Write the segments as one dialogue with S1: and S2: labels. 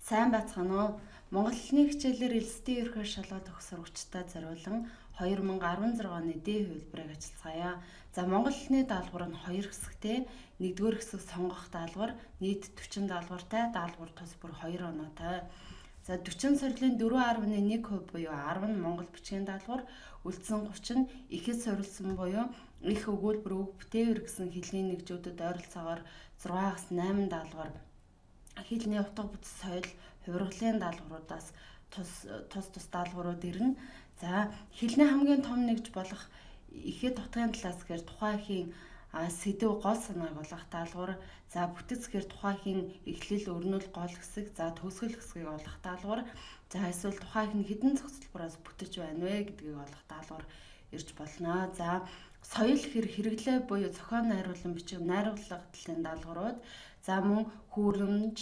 S1: Сайн бацхан уу. Монгол хэлний хичээлээр элсдийн ерхий шалгалт өгөх сурагчдад зориулан 2016 оны дээд хувилбарыг ажиллацгаая. За Монгол хэлний даалгавар нь 2 хэсэгтэй. Нэгдүгээр хэсэг сонгох даалгавар, нийт 40 даалгавартай, даалгавар тус бүр 2 оноотой. За 40 сорилын 4.1% буюу 10 нь монгол бичгийн даалгавар, үлдсэн 30 нь ихэд суурилсан буюу их өгүүлбэр үг бүтээгэр гэсэн хэлний нэгжүүдэд ойролцоогоор 6-8 даалгавар хэлний утга бүтэц соёл, хувиргалын даалгавруудаас тус даалгаврууд ирнэ. За хэлний хамгийн том нэгж болох ихэд утгын талаас гэхээр тухайн эхийн сэдв гол санааг олох даалгавар, за бүтэц гэхээр тухайн эхийн эхлэл, өрнөл, гол хэсэг, за төгсгөл хэсгийг олох даалгавар, за эсвэл тухайн эхийн хэдэн зохицолбороос бүтэж байна вэ гэдгийг олох даалгавар ирж болно. За соёл хэрэглээ буюу зохион найруулан бичих найруулга талын даалгаврууд, за мөн хүүрэмж,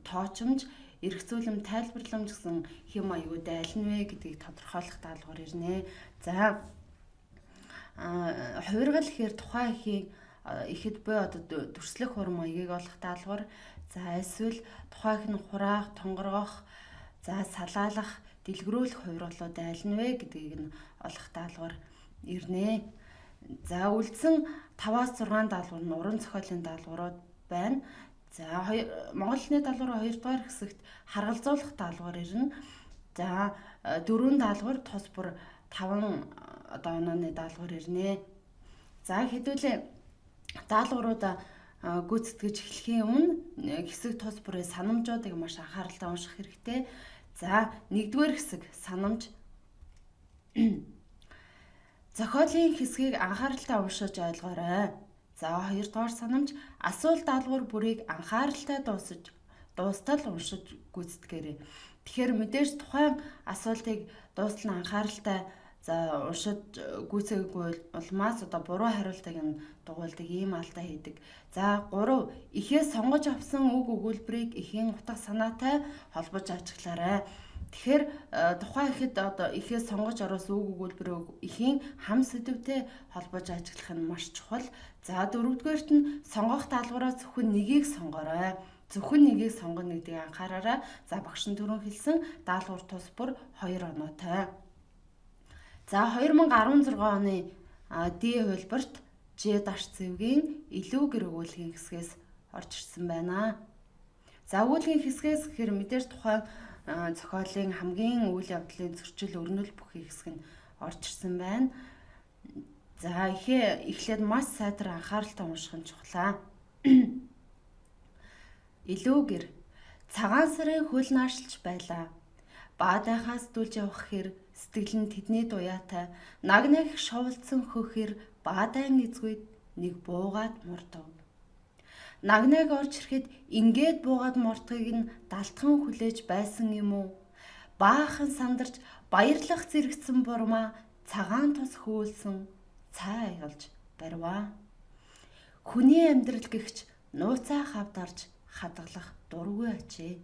S1: тоочмж, эргцүүлэм, тайлбарламж гэсэн хэм маягууд аль нь вэ гэдгийг тодорхойлох даалгавар ирнэ. За хувиргал гэхээр тухайн эхийн ихэд буй дүрслэх хур маягийг олох даалгавар, за эсвэл тухайн эхийн хураах, тонгоргох, за салаалах, дэлгэрүүлэх хувиргалууд аль нь вэ гэдгийг нь олох даалгавар ирнэ. За үлдсэн 5-6 даалгавар нь уран зохиолын даалгаврууд байна. За Монгол хэлний даалгаврын 2 дугаар хэсэгт харгалзуулах даалгавар ирнэ. За 4 даалгавар тус бүр 5 онооны даалгавар ирнэ. За хэдүүлээ даалгавруудаа гүйцэтгэж эхлэхийн өмнө хэсэг тус бүрийн санамжуудыг маш анхааралтай унших хэрэгтэй. За 1-р хэсэг санамж. Зохиолын хэсгийг анхааралтай уншиж ойлгоорой. За 2-р санамж асуулт даалгавар бүрийг анхааралтай дуустал уншиж гүйцэтгээрэй. Тэгэхээр мэдээж тухайн асуултыг дуустал анхааралтай уншиж гүйцээгүй улмаас буруу хариултыг нь дугуйлдаг, ийм алдаа хийдэг. За 3 ихээс сонгож авсан үг өгүүлбэрийг эхийн утга санаатай холбож ажиглаарай. Тэгэхээр тухайн ихэд ихээс сонгож оруулсан үг өгүүлбэрийг эхийн хам сэдвтэй холбож ажиглах нь маш чухал. За 4-дүгээрт нь сонгох даалгавраа зөвхөн нэгийг сонгоорой. Зөвхөн нэгийг сонгоно гэдгийг анхаараарай. За багш нь түрүүн хэлсэн даалгавар тус бүр 2 оноотой. За 2016 оны дээд хувилбарт Ж-зэвгийн илүү гэр өгүүлгийн хэсгээс орж ирсэн байна. За өгүүлгийн хэсгээс гэхээр мэдээж тухайн зохиолын хамгийн үйл явдлын зөрчил, өрнөл бүхий хэсэг нь орж ирсэн байна. За эхлээд маш сайтар анхааралтай унших нь чухлаа. Илүү гэр цагаан сарын хөл наашилж байлаа. Баадайхаас дүүлж явах хэр сэтгэл нь тэдний дуяатай, наг нах шовлцсон хөхөр баадайн эзгүйд нэг буугаад мурдав. Нагнаг орж ирэхэд ингээд буугаад мурдахыг нь далтхан хүлээж байсан юм уу? Баахан сандарч баярлах зэрэгцэн бурмаа цагаан тус хөөөлсөн цай аялж барваа. Хүний амьдрал гихч нууцаа хавдарж хадгалах дургүй ачээ.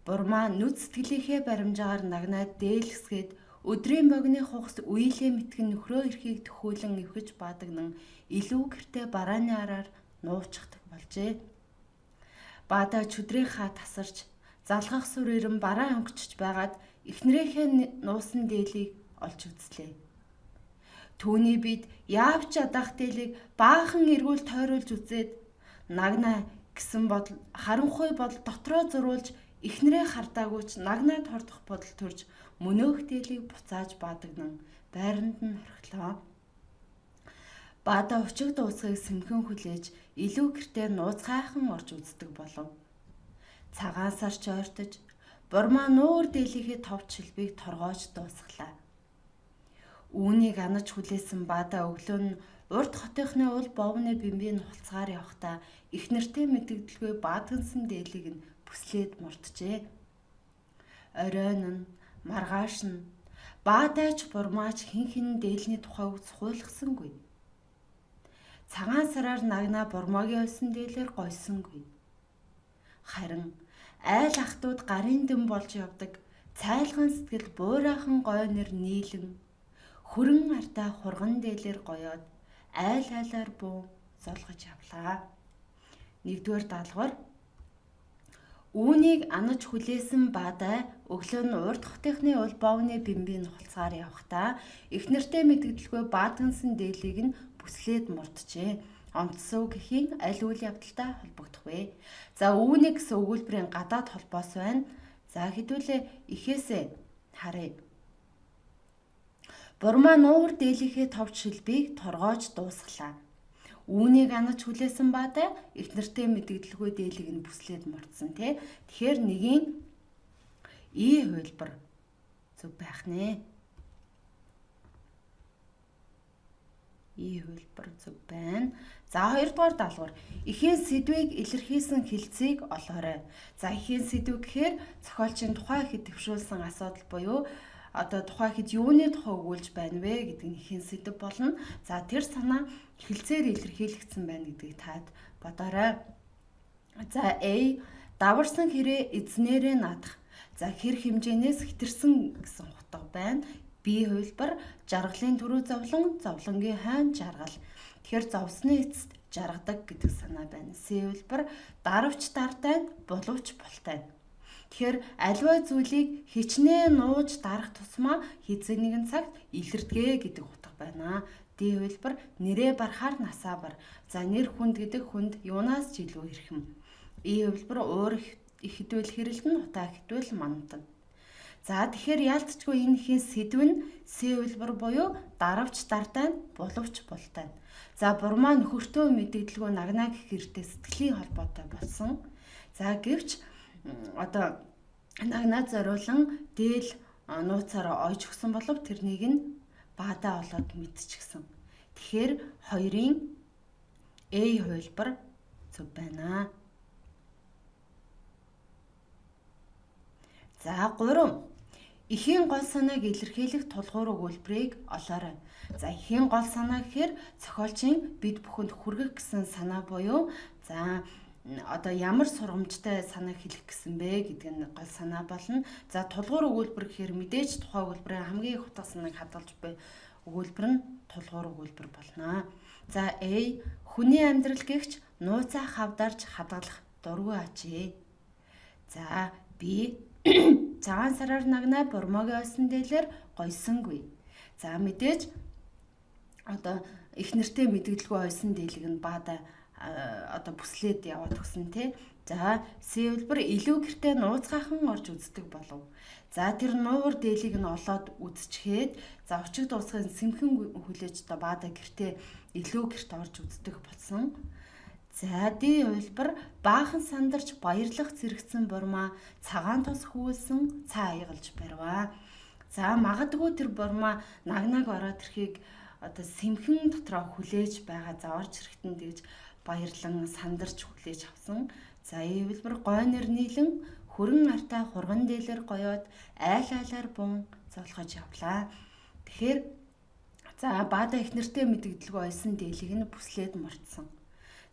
S1: Бурмаа нүд сэтгэлийнхээ баримжаагаар нагнаад дээлсгээд өдрийн богины хугас үеилээ мэтгэн нөхрөө эрхийг төхөөлөн эвхэж баадагнан илүү гэртээ барааны араар нуучдаг болжээ. Баадаа чөдрийнхаа тасарч залгах сүр ирэн бараа өнгөчж байгаад эхнэрийнхээ нуусан дээлийг олж үзлээ. Түүний бид яавч ядах дээлийг баахан эргүүл тойруулж үзээд нагнаа гэсэн бодол харанхуй бодол дотроо зурулж эхнэрээ хардаагүй ч нагнаад хордох бодол төрж мөнөөх дээлийг буцааж баадагнан байранд нь орхилоо. Баадаа учиг дуусгыг сэмхэн хүлээж илүү гэртээ нууцгайхан орж үздэг болов. Цагаан сарч ойртож бурмаа нуур дээлийнхээ товч шилбийг торгоож дуусглаа. Үүнийг анаж хүлээсэн баадаа өглөө нь урд хотынхны уул бовны бэмбийн хулцгаар явхдаа эхнэртэй мэдэгдэлгүй баадгансан дээлийг нь бүслээд мурджээ. Оройн нь маргааш нь баадаач бурмаач хин дээлний тухай үг цохиулгасангүй. Цагаан сараар нагнаа бурмаагийн ойсон дээлээр гойсонгүй. Харин айл ахтууд гарын дэм болж явдаг цайлган сэтгэл буурайхан гойнор нийлэн хөрөн артаа хурган дээлээр гоёод айл айлаар буу золгож явлаа. 1-р даалгавар Үүнийг анаж хүлээсэн баадай өглөө нь урт хотынхны улбоовны бэмбийн нухалцаар явхдаа эхнэртэй мэдэгдэлгүй баатгансан дээлийг нь бүслээд мурджээ. Онцсов гэхийн аль үйл явдалтай холбогдох вэ? За үүнийг гэсэн өгүүлбэрийн гадаад холбоос байна. За хэдүүлээ ихээсээ харъя. Бурмаа нуур дээлийнхээ товч шилбийг торгоож дуусглаа. Үүнийг анаж хүлээсэн баадай эхнэртэй мэдэгдэлгүй дээлийг нь бүслээд мурдсан тий. Тэгэхээр нэгийн и хувилбар зөв байх нэ. И хувилбар зөв байна. За хоёрдугаар даалгавар. Эхийн сэдвийг илэрхийлсэн хэлцээг олоорой. За эхийн сэдв гэхээр зохиолчийн тухай ихэд төвшүүлсэн асуудал буюу одоо тухай ихэд юуны тухай өгүүлж байна вэ гэдэг нь эхийн сэдв болно. За тэр санаа хэлцээр илэрхийлэгдсэн байна гэдгийг таад бодоорой. За A даварсан хэрэг эзнэрээ наадах. За хэр хэмжээнээс хэтэрсэн гэсэн утга байна. B хувилбар жаргалын түрүү зовлонгийн хойно жаргал. Тэгэхээр зовсны эцэст жаргадаг гэдэг санаа байна. C хувилбар дарвч дартай боловч болтой. Тэгэхээр аливаа зүйлийг хичнээн нууж дарах тусмаа хэзээ нэгэн цагт илэрдэгэ гэдэг утга байна. D хувилбар нэрээ барахаар насаа бар. За нэр хүнд гэдэг хүнд юунаас ч илүү хэрхэм. E хувилбар уур их хэдвэл хэрэлдэн утаа хэдвэл мандана. За тэгэхээр яалтчгүй энэ ихийн сэдв нь C хувилбар буюу дарвч дартай боловч болтой. За бурмаа нөхөртөө мэдэгдэлгүй нагнаа гэх хэртэй сэтгэлийн холбоотой болсон. За гэвч одоо нагнаа зориулан дээл нууцаараа ойж өгсөн болов тэрнийг нь баадаа олоод мэдчихсэн. Тэгэхээр хоёрын A хувилбар зөв байна. За 3. Эхийн гол санааг илэрхийлэх тулгуур өгүүлбэрийг олоорой. За эхийн гол санаа гэхээр зохиолчийн бид бүхэнд хүргэх гэсэн санаа буюу за одоо ямар сургамжтай санааг хэлэх гэсэн бэ гэдэг нь гол санаа болно. За тулгуур өгүүлбэр гэхээр мэдээж тухай өгүүлбэрийн хамгийн их утга санааг хадгалж буй өгүүлбэр нь тулгуур өгүүлбэр болно. За A хүний амьдрал гэгч нууцаа хавдарж хадгалах дургүй ачээ. За B цагаан сараар нагнаа бурмогийн ойсон дээлэр гойсонгүй. За мэдээж одоо их нэртэй мэдгэлгүй ойсон дээлэг нь баада одоо бүслээд яваад өгсөн тий. За C хувилбар илүү гэртээ нууцгаахан орж үздэг болов. За тэр нуур дээлийг нь олоод үзчихэд за очиг дуусахын сэмхэн хүлээж одоо баада гэртээ илүү гэрт орж үздэг болсон. За D хувилбар баахан сандарч баярлах зэрэгцэн бурмаа цагаан тос хүүлсэн цаа аягалж барьваа. За магадгүй тэр бурмаа нагнаг ороод ирэхийг одоо сэмхэн дотроо хүлээж байгаа заорч ирэхтэн тэгж баярлан сандарч хүлээж авсан. За E хувилбар гойнор нийлэн хөрөн артай хурган дээлэр гоёод айл айлаар бун золгож явлаа. Тэгэхээр за баада их нэртэй мэдэгдэлгүй ойсон дээлийг нь бүслээд мурдсан.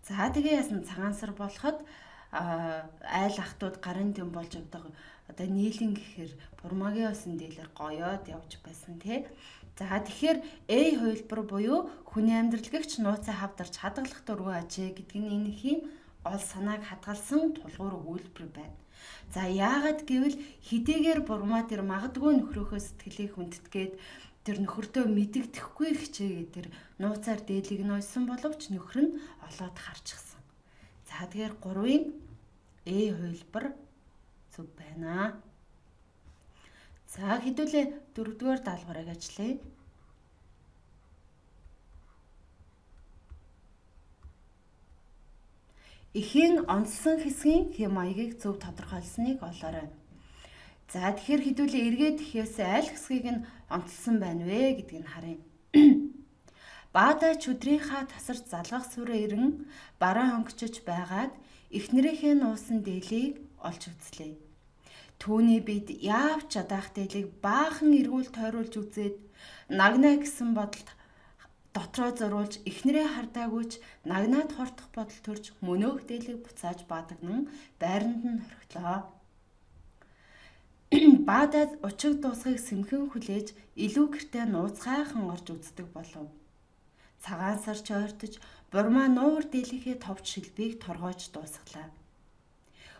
S1: За тэгээ яасан цагаан сар болоход айл ахтууд гарын дэм болж явдаг одоо нийлэн гэхээр бурмагийн ойсон дээлэр гоёод явж байсан тий. За тэгэхээр A хувилбар буюу хүний амьдрал гэгч нууцаа хавдарч хадгалах дургүй ажээ гэдэг нь энэхийн гол санааг хадгалсан тулгуур өгүүлбэр байна. За яагаад гэвэл хэдийгээр бурмаа тэр магадгүй нөхрөөхөө сэтгэлийг хүндэтгээд тэр нөхөртөө мэдэгдэхгүй хичээгээ тэр нууцаар дээлийг нь ойсон боловч нөхөр нь олоод харчихсан. За тэгэхээр 3-ын A хувилбар зөв байна. За хэдүүлээ 4-р даалгаврыг ажиллая. Эхийн онцлсон хэсгийн хэм маягийг зөв тодорхойлсныг олоорой. За тэгэхээр хэдүүлээ эргээд ихээс аль хэсгийг нь онцлсон байна вэ гэдгийг нь харъя. Баада чөдрийнхаа тасарч залгах сүрэ ирэн бараа хонгочж байгаад эхнэрийнхээ нуусан дээлийг олж үзлээ. Түүний бид яавч чадах дээлийг баахан эргүүл тойруулж үзээд нагнаа гэсэн бодолд дотроо зоруулж эхнэрээ хардаагүйч нагнаад хортох бодол төрж мөнөөх дээлийг буцааж баадагнан байранд нь хорхилоо. Баадад учиг дуусахыг сэмхэн хүлээж илүү гэртээ нууцгайхан орж үздэг болов. Цагаан сар ч ойртож бурмаа нуур дээлийнхээ товч шилбийг торгоож дуусглаа.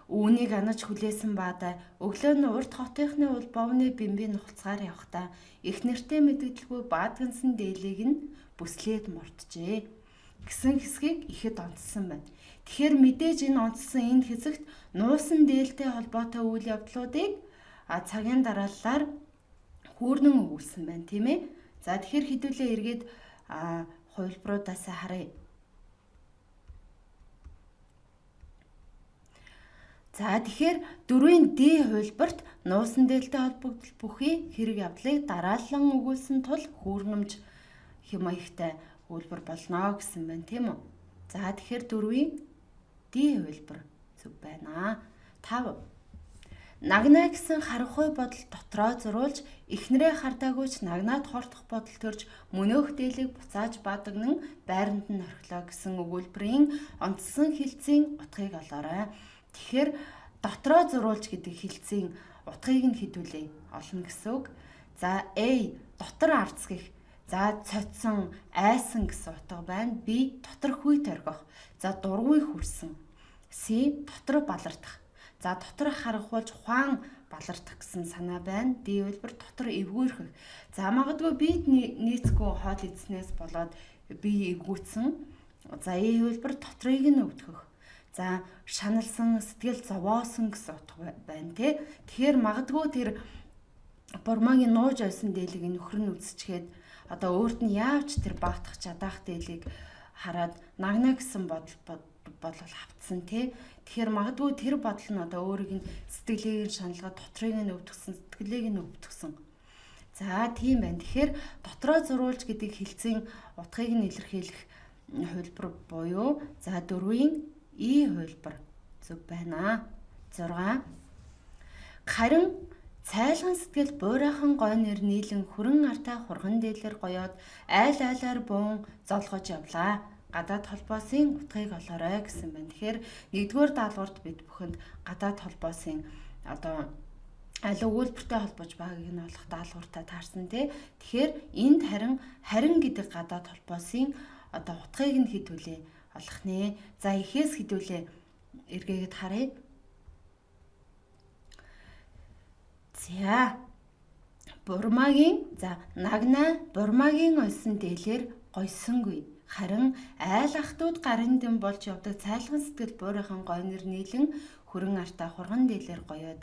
S1: Үүнийг анаж хүлээсэн баада өглөө нь урт хотынхны улбовны бэмбийн нухалцгаар явхдаа их нэртэй мэдгэлгүй баадгансан дээлийг нь бүслээд мурджээ. Гэсэн хэсгийг ихэд онцлсан байна. Тэгэхээр мэдээж энэ онцлсан энэ хэсэгт нуусан дээлтэй холбоотой үйл явдлуудыг цагийн дарааллаар хүүрнэн өгүүлсэн байна, тийм ээ. За тэгэхээр хэдүүлээ эргээд хувилбаруудаас харъя. За тэгэхээр 4-ийн D хувилбарт нуусан дээлтэй холбогдол бүхий хэрэг явдлыг дараалан өгүүлсэн тул хүүрнэмж хэм маягтай хувилбар болно гэсэн байна, тийм үү? За тэгэхээр 4-ийн D хувилбар зөв байна. 5. Нагнаа гэсэн харанхуй бодол дотроо зурулж эхнэрээ хардаагүйч нагнаад хортох бодол төрж мөнөөх дээлийг буцааж баадагнан байранд нь орхилоо гэсэн өгүүлбэрийн онцлсан хэлцийн утгыг олоорой. Тэгэхээр дотроо зурулж гэдэг хэлцийн утгыг нь хэдүүлээ олно гэсэн үг. За A дотор арц гэх. За цоцсон, айсан гэсэн утга байна. B дотор хүйт оргих. За дургүй хүрсэн. C дотор балардах. За дотор харанхуулж ухаан балардах гэсэн санаа байна. D хувилбар дотор эвгүйрэх. За магадгүй бид нийцгүй хоол идснээс болоод би эвгүйцсэн. За E хувилбар дотрыг нь өвдгөх. За шаналсан, сэтгэл зовоосон гэсэн утга байна тий. Тэгэхээр магадгүй тэр бурмагийн нууж ойсон дээлийг нөхөр нь үзчихээд одоо өөрт нь яавч тэр баатах чадаах дээлийг хараад нагна гэсэн бодол хавцсан тий. Тэгэхээр магадгүй тэр бодол нь одоо өөрийг нь сэтгэлийг нь шаналгаад дотрыг нь өвдгсөн, сэтгэлийг нь өвдгсөн. За тийм байна. Тэгэхээр дотроо зурулж гэдэг хэлцийн утгыг нь илэрхийлэх хувилбар буюу за 4-ийн E хувилбар зөв байна. 6. Харин цайлган сэтгэл буурайхан гой нэр нийлэн хүрэн артаа хурган дээлэр гоёод айл айлаар буун золгож явлаа. Гадаад холбоосын утгыг олоорой гэсэн байна. Тэгэхээр 1-р даалгаварт бид бүхэнд гадаад холбоосын одоо аль өгүүлбэртэй холбож байгааг нь олох даалгавартаа таарсан тий. Тэгэхээр энд харин гэдэг гадаад холбоосын одоо утгыг нь хэдүүлээ олох нэ. За ихээс хэдүүлээ эргээгээд харъя. За бурмагийн нагнаа бурмагийн ойсон дээлэр гойсонгүй. Харин айл ахтууд гарын дэм болж явдаг цайлган сэтгэл буурайхан гой нэр нийлэн хүрэн артаа хурган дээлэр гоёод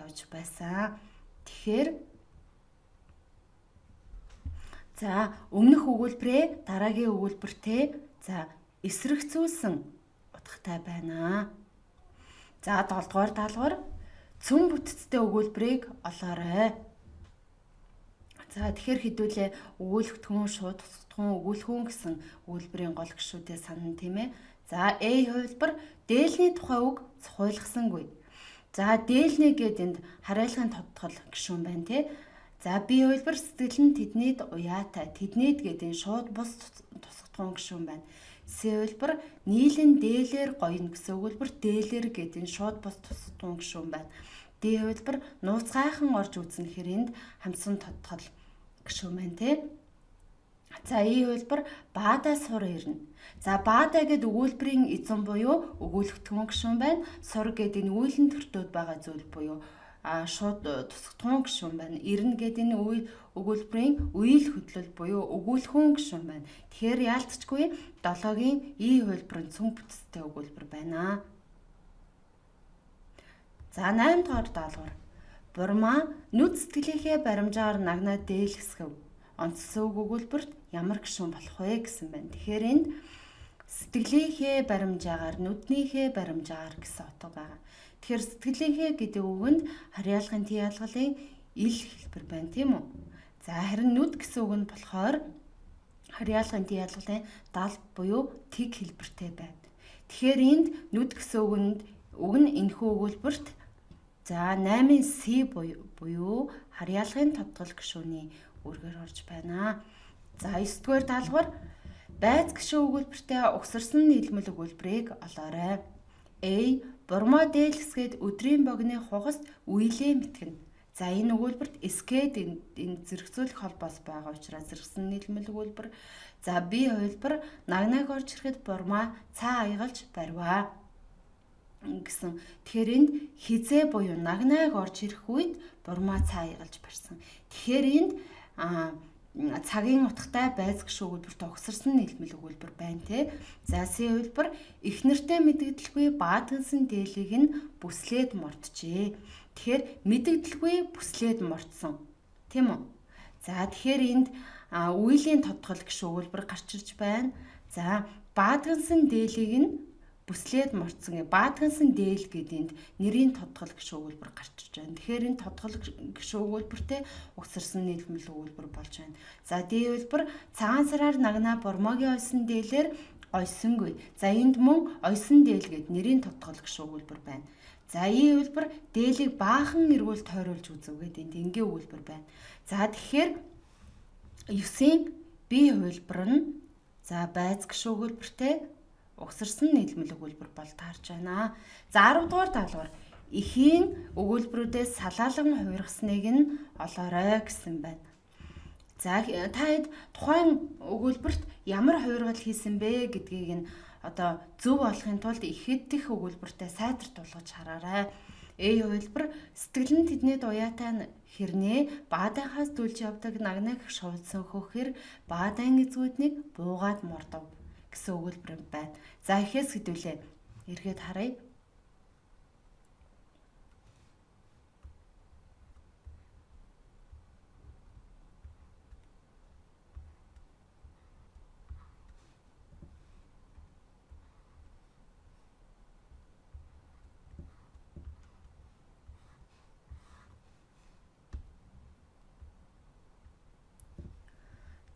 S1: явж байсан. Тэгэхээр за өмнөх өгүүлбэрээ дараагийн өгүүлбэртэй эсрэгцүүлсэн утгатай байна. За 7-р даалгавар цөм бүтцтэй өгүүлбэрийг олоорой. За тэгэхээр хэдүүлээ өгүүлэгдэхүүн, шууд тусгадхүүн, өгүүлэхүүн гэсэн өгүүлбэрийн гол гишүүдээ санана тийм ээ. За A хувилбар дээлний тухай үг цохиулгасангүй. За дээлнэ гэд энд хариалгын тодтол гишүүн байна тий. За B хувилбар сэтгэл нь тэднийд уяатай. Тэднийд гэдэг энэ шууд бус тусгадхүүн гишүүн байна. C хувилбар нийлэн дээлэр гоёно гэсэн өгүүлбэр дээлэр гэдэг энэ шууд бус тусгадхүүн гишүүн байна. D хувилбар нууцгайхан орж үзнэ гэхээр энд хамсан тодтол гишүүн байна тий. За E хувилбар баадаа сур ирнэ. За баадаа гэдэг өгүүлбэрийн эзэн буюу өгүүлэгдэхүүн гишүүн байна. Сур гэдэг энэ үйлэн төртөөд байгаа зүйл буюу шууд тусгадхүүн гишүүн байна. Ирнэ гэдэг энэ өгүүлбэрийн үйл хөдлөл буюу өгүүлэхүүн гишүүн байна. Тэгэхээр яалтчгүй 7-гийн E хувилбарын цөм бүтцтэй өгүүлбэр байна. За 8-р даалгавар. Бурма нүд сэтгэлийнхээ баримжаагаар нагнаа дээлгэсгэв. Онцлог өгүүлбэрт ямар гишүүн болох вэ гэсэн байна. Тэгэхээр энд сэтгэлийнхээ баримжаагаар, нүднийхээ баримжаагаар гэсэн утга байгаа. Тэгэхээр сэтгэлийнхээ гэдэг үгэнд харьяалгын тий ялгалын ил хэлбэр байна тийм үү? За харин нүд гэсэн үг нь болохоор харьяалгын тий ялгалын дал буюу тэг хэлбэртэй байна. Тэгэхээр энд нүд гэсэн үг нь энэхүү өгүүлбэрт за 8-ын C буюу харьяалгын тодтол гишүүний үргээр орж байна. За 9-р даалгавар байц гишүүн өгүүлбэртэй угсарсан нийлмэл өгүүлбэрийг олоорой. A бурма дээлгэсгээд өдрийн богино хугаст үелээ мэтгэнэ. За энэ өгүүлбэрт эсгээд энэ зэрэгцүүлэх холбоос байгаа учраас зэрэгсэн нийлмэл өгүүлбэр. За B хувилбар нагнааг орж ирэхэд бурма цаа аягалж барьваа. гэсэн. Тэгэхээр энд хизээ буюу нагнайг орж ирэх үед бурмаа цаа ялж барьсан. Тэгэхээр энд цагийн утгатай байцгш өгүүлбэрт огсорсон нийлмэл өгүүлбэр байна те. За С хувилбар эхнэртэй мэдэгдэлгүй баатгансан дээлийг нь бүслээд морджээ. Тэгэхээр мэдэгдэлгүй бүслээд мордсон. Тийм үү? За тэгэхээр энд үеийн тодгол гэх өгүүлбэр гарч ирж байна. За баатгансан дээлийг нь бүслээд морцсон. Баатгансан дээл гэдэг нэрийн тодгол гэх өгүүлбэр гарч ирж байна. Тэгэхээр энэ тодгол гэх өгүүлбэртэй угсарсан нийлмэл өгүүлбэр болж байна. За Д хувилбар цагаан сараар нагнаа бормогийн ойсон дээлээр ойсонгүй. За энд мөн ойсон дээл гэдэг нэрийн тодгол гэх өгүүлбэр байна. За И хувилбар дээлийг баахан эргүүл тойруулж үзв гэдэг энд энгийн өгүүлбэр байна. За тэгэхээр 9-ийн Б хувилбар нь за байц гэх өгүүлбэртэй угсарсан нийлмэл өгүүлбэр бол таарж байна. За 10 дугаар даалгавар эхийн өгүүлбэрүүдээс салаалан хувиргасныг нь олоорой гэсэн байна. За та хэд тухайн өгүүлбэрт ямар хувиргал хийсэн бэ гэдгийг нь одоо зөв болохын тулд ихэд дэх өгүүлбэртэй сайтар тулгаж хараарай. Э хувилбар сэтгэл нь тэдний дуяатай хэрнээ баадайхаас дүлж явдаг нагнах шувалсан хөхөр баадан эзгүүднийг буугаад мордов гэсэн өгүүлбэр байна. За ихээс хэдүүлээ эргээд харъя.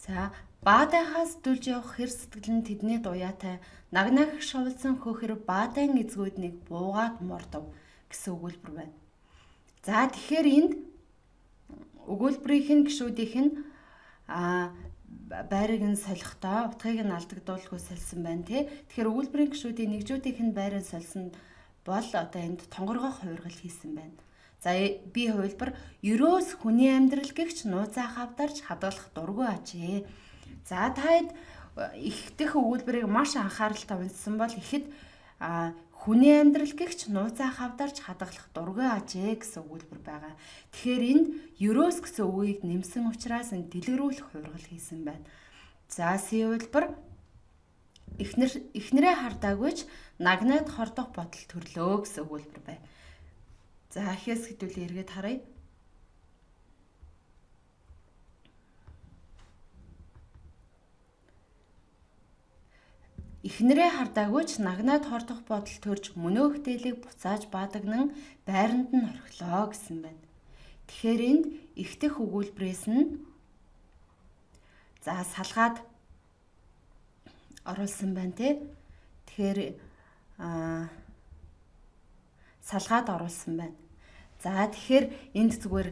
S1: За баадайхаас дүлж явах хэр сэтгэл нь тэдний дуяатай нагнах шовлсон хөхөр баадан эзгүүднийг буугаад мордов гэсэн өгүүлбэр байна. За тэгэхээр энд өгүүлбэрийн гишүүдийнх нь байрыг нь солихдоо утгыг нь алдагдуулгүй сольсон байна тий. Тэгэхээр өгүүлбэрийн гишүүдийн нэгжүүдийнх нь байрыг сольсон бол одоо энд тонгоргох хувиргал хийсэн байна. За B хувилбар ерөөс хүний амьдрал гэгч нууцаа хавдарч хадгалах дургүй ажээ. За та хэд их дэх өгүүлбэрийг маш анхааралтай уншсан бол ихэд хүний амьдрал гэгч нууцаа хавдарч хадгалах дургүй ажээ гэсэн өгүүлбэр байгаа. Тэгэхээр энд ерөөс гэсэн үгийг нэмсэн учраас энэ дэлгэрүүлэх хувиргал хийсэн байна. За С хувилбар эхнэрээ хардаагүйч нагнад хордох бодол төрлөө гэсэн өгүүлбэр байна. За ахиас хэдүүлээ эргээд харъя. Эхнэрээ хардаагүйч нагнад хордох бодол төрж мөнөөх дээлийг буцааж баадагнан байранд нь орхилоо гэсэн байна. Тэгэхээр энд ихтэх өгүүлбэрээс нь за салгаад оруулсан байна тий. Тэгэхээр салгаад оруулсан байна. За тэгэхээр энд зүгээр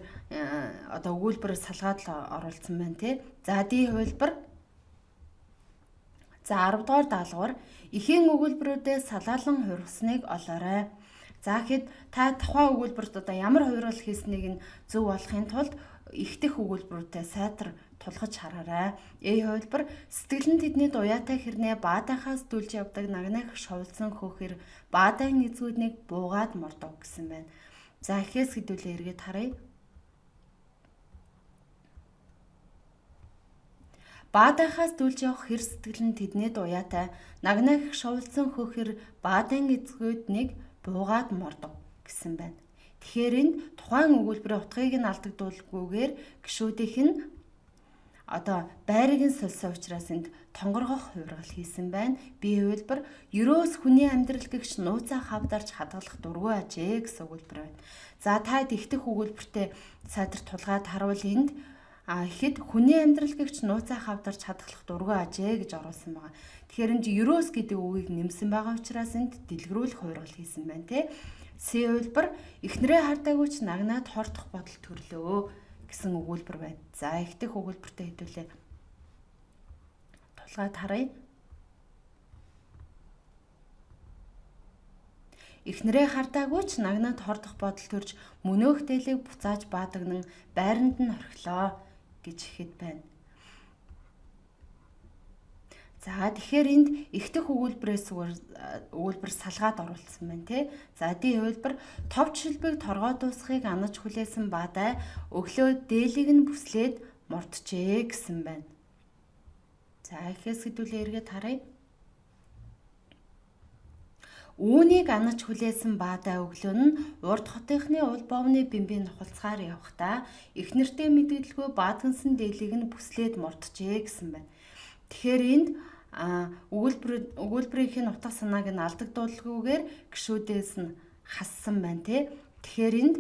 S1: одоо өгүүлбэр салгаад л оруулсан байна тий. За Д хувилбар за 10 дугаар даалгавар эхийн өгүүлбэрүүдээс салаалан хувиргасныг олоорой. За хэд та тухайн өгүүлбэрт одоо ямар хувиргал хийснийг нь зөв болохын тулд ихтэх өгүүлбэрүүдтэй сайтар тулгаж хараарай. Э хувилбар сэтгэл нь тэдний дуяатай хэрнээ баадайхаас дүлж явдаг нагнах шовлсон хөхөр баадан эзгүүднийг буугаад мордов гэсэн байна. За ихээс хэдүүлээ эргээд харъя. Баадайхаас дүлж явах хэр сэтгэл нь тэдний дуяатай нагнах шовлсон хөхөр баадан эзгүүднийг буугаад мордов гэсэн байна. Тэгэхээр энд тухайн өгүүлбэрийн утгыг нь алдагдуулгүйгээр гишүүдийнх нь одоо байрыг нь сольсон учраас энд тонгоргох хувиргал хийсэн байна. B хувилбар ерөөс хүний амьдрал гэгч нууцаа хавдарч хадгалах дургүй ажээ гэсэн өгүүлбэр байна. За та ихтэх өгүүлбэртэй сайтар тулгаад харуул энд ихэд хүний амьдрал гэгч нууцаа хавдарч хадгалах дургүй ажээ гэж оруулсан байгаа. Тэгэхээр энд ерөөс гэдэг үгийг нэмсэн байгаа учраас энд дэлгэрүүлэх хувиргал хийсэн байна тий. С хувилбар эхнэрээ хардаагүйч нагнаад хордох бодол төрлөө гэсэн өгүүлбэр байна. За ихтэх өгүүлбэртэй хэдүүлээ тулгаад харъя. Эхнэрээ хардаагүйч нагнаад хордох бодол төрж мөнөөх дээлийг буцааж баадагнан байранд нь орхилоо гэж ихэд байна. За тэгэхээр энд эхтэх өгүүлбэр салгаад оруулсан байна тий. За D хувилбар товч шилбэг торгоо дуусхийг анаж хүлээсэн баадай өглөө дээлийг нь бүслээд мордчээ гэсэн байна. За ихээс хэдүүлээ эргээд харъя. Үүнийг анаж хүлээсэн баадай өглөө нь урд хотынхны уул бовны бэмбийн нухалцгаар явхдаа эхнэртэй мэдгэлгүй баатгансан дээлийг нь бүслээд мордчээ гэсэн байна. Тэгэхээр энд өгүүлбэрийн утга санааг нь алдагдуулгүйгээр гишүүдээс нь хассан байна тий. Тэгэхээр энд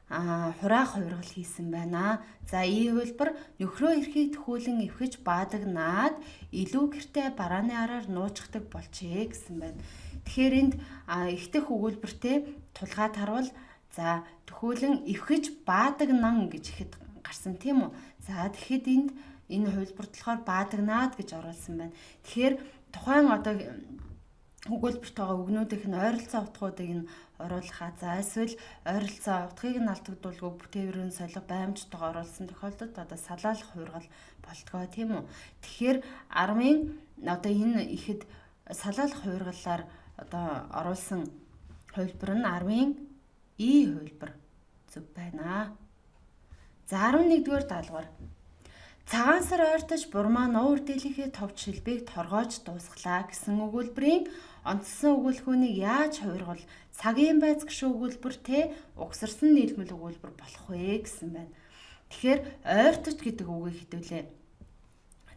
S1: хураах хувиргал хийсэн байна. За И хувилбар нөхрөө эрхийг төхүүлэн эвхэж баадагнаад илүү гэртээ барааны араар нуучдаг болжээ гэсэн байна. Тэгэхээр энд эхтэх өгүүлбэртэй тулгаад харуул за төхүүлэн эвхэж баадагнан гэж ихэд гарсан тийм үү. За тэгэхэд энд энэ хувилбарт болохоор баадагнаад гэж оруулсан байна. Тэгэхээр тухайн одоо өгүүлбэрт байгаа үгнүүдийнх нь ойролцоо утгуудыг нь оруулахаа за эсвэл ойролцоо утгыг нь алдагдуулгүй бүтээврийн солих баймжтайгаа оруулсан тохиолдолд одоо салаалах хувиргал болтгоо тийм үү. Тэгэхээр 10-ын одоо энэ ихэд салаалах хувиргалаар одоо оруулсан хувилбар нь 10-ын И хувилбар зөв байна. За 11-р даалгавар. Цагаан сар ойртож бурмаа нуур дээлийнхээ товч шилбэг торгоож дуусглаа гэсэн өгүүлбэрийн онцлсон өгүүлхүүнийг яаж хувиргал цагийн байц гişүү өгүүлбэртэй угсарсан нийлмэл өгүүлбэр болох вэ гэсэн байна. Тэгэхээр ойртож гэдэг үгийг хэдүүлээ.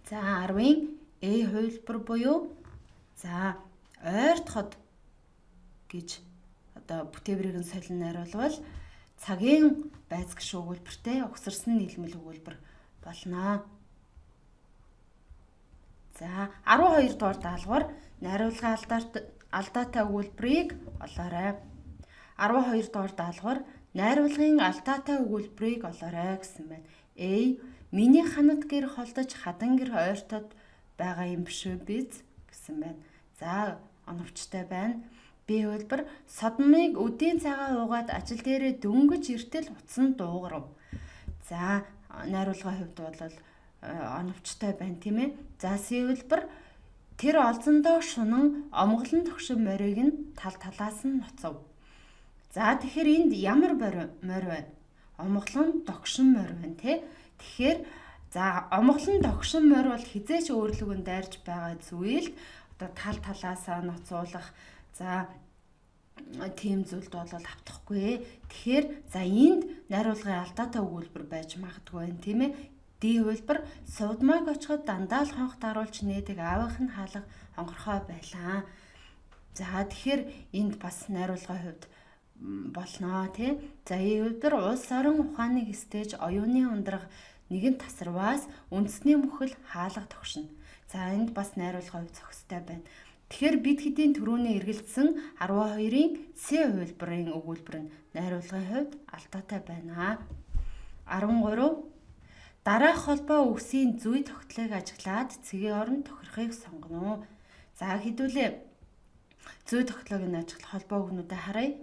S1: За 10-ын Э хувилбар буюу за ойртоход гэж одоо бүтээврийг нь солин найруулбал цагийн байц гişүү өгүүлбэртэй угсарсан нийлмэл өгүүлбэр болно. За 12 дугаар даалгавар найруулгын алдаатай өгүүлбэрийг олоорой. 12 дугаар даалгавар найруулгын алдаатай өгүүлбэрийг олоорой гэсэн байна. A. Миний ханад гэр холдож хадан гэр ойртоод байгаа юм биш үү биз гэсэн байна. За оновчтой байна. B хувилбар содмыг өдийн цагаа уугаад ажил дээрээ дөнгөж иртэл утсан дуугарав. За найруулгын хувьд бол оновчтой байна тийм ээ. За C хувилбар тэр олзондоо шунан омголон тогшин морийг нь талаас нь ноцов. За тэгэхээр энд ямар морь байна? Омголон тогшин морь байна тий. Тэгэхээр за омголон тогшин морь бол хизээч өөрлөгөнд дайрж байгаа зүйл одоо талаасаа ноцуулах за тийм зүйлд бол автахгүй. Тэгэхээр за энд найруулгын алдаатай өгүүлбэр байж магадгүй байна тийм ээ. D хувилбар сувдмаг очиход дандаа л хонх даруулж нээдэг аавынх нь хаалга хонгорхой байлаа. За тэгэхээр энд бас найруулгын хувьд болно тий. За E хувилбар улс орон ухааныг стэж оюуны ундраг нэгэн тасарваас үндэсний мөхөл хаалга тогшно. За энд бас найруулгын хувьд зохистой байна. Тэгэхээр бид хэдийн түрүүний эргэлзсэн 12-ын С хувилбарын өгүүлбэр нь найруулгын хувьд алдаатай байна. 13 дараах холбоо үгсийн зүй тогтлыг ажиглаад цэгийн оронд тохирохыг сонгоно. За хэдүүлээ зүй тогтлыг нь ажиглах холбоо үгнүүдэд харъя.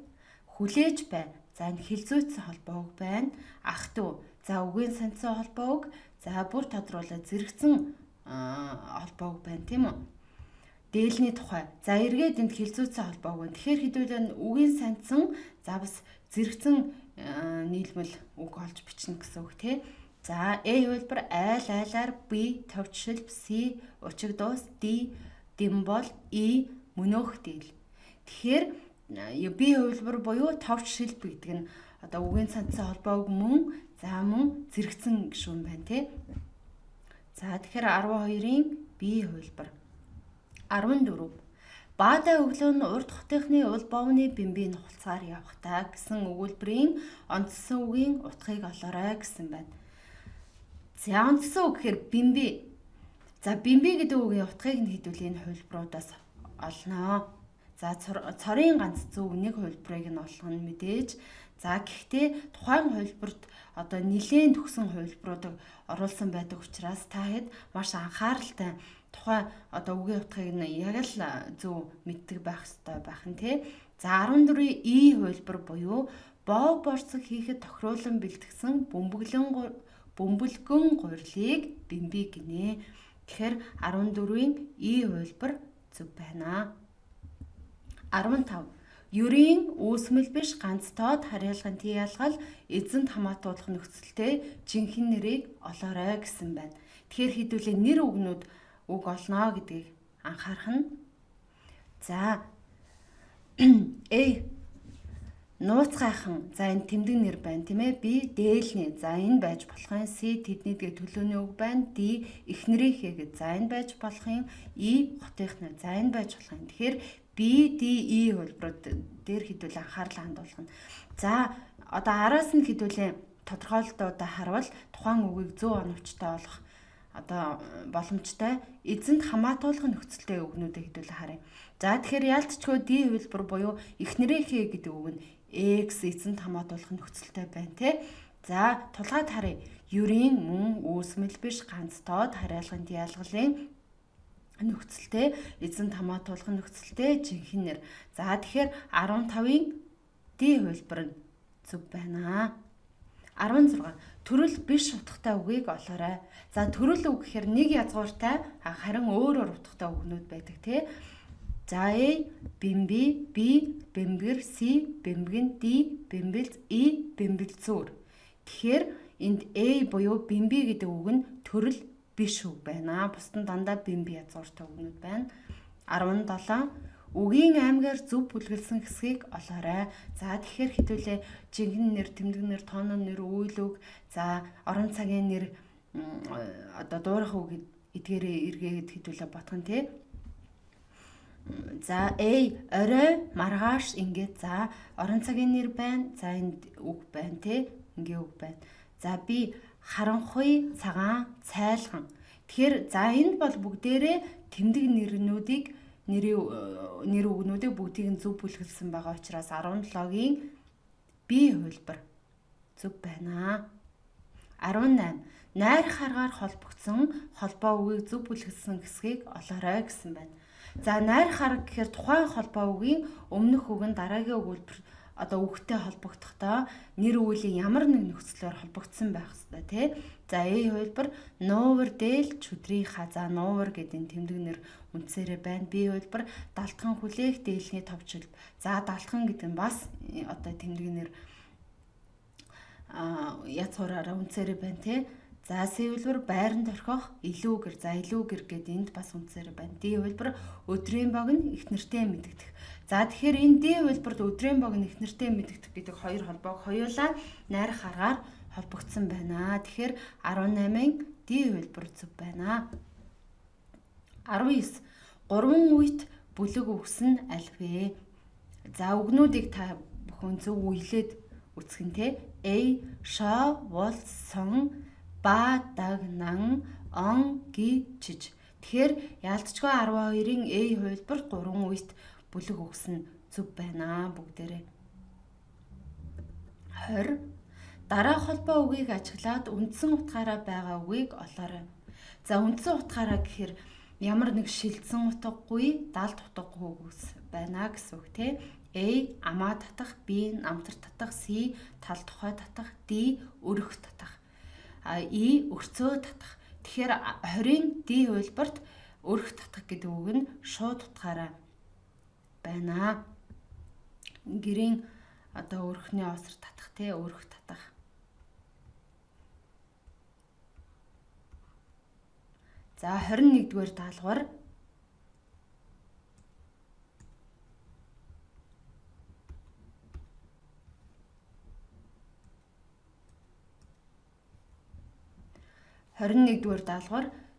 S1: Хүлээж бай. За энэ хилцүүцсэн холбоо үг байна. Ах トゥ. За үгийн санцсан холбоо үг. За бүр тодруулаад зэрэгцэн холбоо үг байна тийм үү? Дээлний тухай. За эргээд энд хилцүүцсэн холбоо үг байна. Тэгэхээр хэдүүлээ үгийн санцсан за бас зэрэгцэн нийлмэл үг олж бичнэ гэсэн үг тий. За A хувилбар айл айлаар B товчшилб C учиг дуус D дэмбол E мөнөөх дийл. Тэгэхээр B хувилбар буюу товчшилб гэдэг нь одоо үгийн цантсан холбоог мөн зэрэгцэн гишүүн байна тий. За тэгэхээр 12-ын B хувилбар. 14 Баадай өглөө нь урд хотынхны уул бовны бэмбийн нухалцаар явхдаа гэсэн өгүүлбэрийн онцлсон үгийн утгыг олоорой гэсэн байна. За онцлсон үг гэхээр бэмби. За бэмби гэдэг үгийн утгыг нь хэдүүлээ энэ хувилбаруудаас олноо. За цорын ганц зөв нэг хувилбарыг нь олгоно мэдээж. За гэхдээ тухайн хувилбарт одоо нэлээд төгсөн хувилбаруудыг оруулсан байдаг учраас та хэд маш анхааралтай тухайн одоо үгийн утгыг нь яг л зөв мэддэг байх хэрэгтэй байх нь тий. За 14-ийн И хувилбар буюу боо борцог хийхэд тохируулан бэлтгэсэн бөмбөлгөн гурилыг бэмби гинэ. Тэгэхээр 14-ийн И хувилбар зөв байна. 15. Ерийн үүсмэл биш ганц тоод харьяалгын тий ялгал эзэнт хамаатуулах нөхцөлтэй жинхэнэ нэрийг олоорой гэсэн байна. Тэгэхээр хэдүүлээ нэр үгнүүд үг олно гэдгийг анхаарах нь. За нууц гайхан. За энэ тэмдэг нэр байна тийм ээ. B дээлний. За энэ байж болох юм. C тэднийдгээ төлөөний үг байна. D эхнэрийнхээ гэж. За энэ байж болох юм. E хотынхны. За энэ байж болох юм. Тэгэхээр B, D, E хувилбарууд дээр хэдүүлээ анхаарлаа хандуулах нь. За одоо араас нь хэдүүлээ тодорхойлолтуудаа харуул тухайн үгийг зөв оновчтой олох одоо боломжтой эзэнт хамаатуулах нөхцөлтэй үгнүүдийг хэдүүлээ харъя. За тэгэхээр яалтчгүй D хувилбар буюу эхнэрийнхээ гэдэг үг нь X эзэнт хамаатуулах нөхцөлтэй байна те. За тулгаад харъя. Ерийн мөн үүсмэл биш ганц тоод харьяалгын тий ялгалын нөхцөлтэй эзэнт хамаатуулах нөхцөлтэй жинхэнэ нэр. За тэгэхээр 15-ийн D хувилбар нь зөв байна. 16. Төрөл биш утгатай үгийг олоорой. За төрөл үг гэхээр нэг язгууртай харин өөр утгатай үгнүүд байдаг тий. За A бэмби, B бэмбэр, C бэмбэгэн, D бэмбэлз, E бэмбэлзүүр. Тэгэхээр энд A буюу бэмби гэдэг үг нь төрөл биш үг байна. Бусдын дандаа бэмби язгууртай үгнүүд байна. 17. Үгийн аймгаар зөв бүлгэлсэн хэсгийг олоорой. За тэгэхээр хэдүүлээ жинхэнэ нэр, тэмдэг нэр, тооны нэр, үйл үг, за орон цагийн нэр одоо дуурах үг эдгээрээ эргээгээд хэдүүлээ бодох нь тий. За A орой, маргааш ингээд за орон цагийн нэр байна. За энд үг байна тий. Ингээ үг байна. За B харанхуй, цагаан, цайлхан. Тэгэхээр за энд бол бүгдээрээ тэмдэг нэр үгнүүдийг бүгдийг нь зөв бүлгэлсэн байгаа учраас 17-гийн B хувилбар зөв байна. 18. Найр харгаар холбогдсон холбоо үгийг зөв бүлгэлсэн хэсгийг олоорой гэсэн байна. За найр хараг гэхээр тухайн холбоо үгийн өмнөх үг нь дараагийн өгүүлбэр одоо үгтэй холбогдохдоо нэр үглийн ямар нэг нөхцлөөр холбогдсон байх ёстой тий. За A хувилбар нуур дээл чөдрийнхаа. За нуур гэдэг энэ тэмдэг нэр үндсээрээ байна. B хувилбар далтхан хүлээх дээлний товчлб. За далтхан гэдэг нь бас одоо тэмдэг нэр язгуураараа үндсээрээ байна тий. За C хувилбар байранд орхих илүүгэр. За илүүгэр гэдэг энд бас үндсээрээ байна. D хувилбар өдрийн богино их нэртэй мэдэгдэх. За тэгэхээр энэ D хувилбарт өдрийн богино их нэртэй мэдэгдэх гэдэг хоёр холбоог хоёулаа найр харгаар холбогдсон байна. Тэгэхээр 18-ын D хувилбар зөв байна. 19. Гурван үйт бүлэг үгс нь аль вэ? За үгнүүдийг та бүхэн зөв үйлээд үцгэн те. A шо, вол, сон, ба, даг, нан, он, ги, чиж. Тэгэхээр яалтчгүй 12-ийн A хувилбар гурван үйт бүлэг үгс нь зөв байна бүгдээрээ. 20. Дараа холбоо үгийг ажиглаад үндсэн утгаараа байгаа үгийг олоорой. За үндсэн утгаараа гэхээр ямар нэг шилжсэн утгагүй, далд утгагүй үгс байна гэсэн үг тий. A амаа татах, B намтар татах, C тал тухай татах, D өрөх татах. E өрцөө татах. Тэгэхээр 20-ийн D хувилбарт өрөх татах гэдэг үг нь шууд утгаараа байна. Гэрийн одоо өрхний осор татах тий, өрөх татах. За 21-р даалгавар.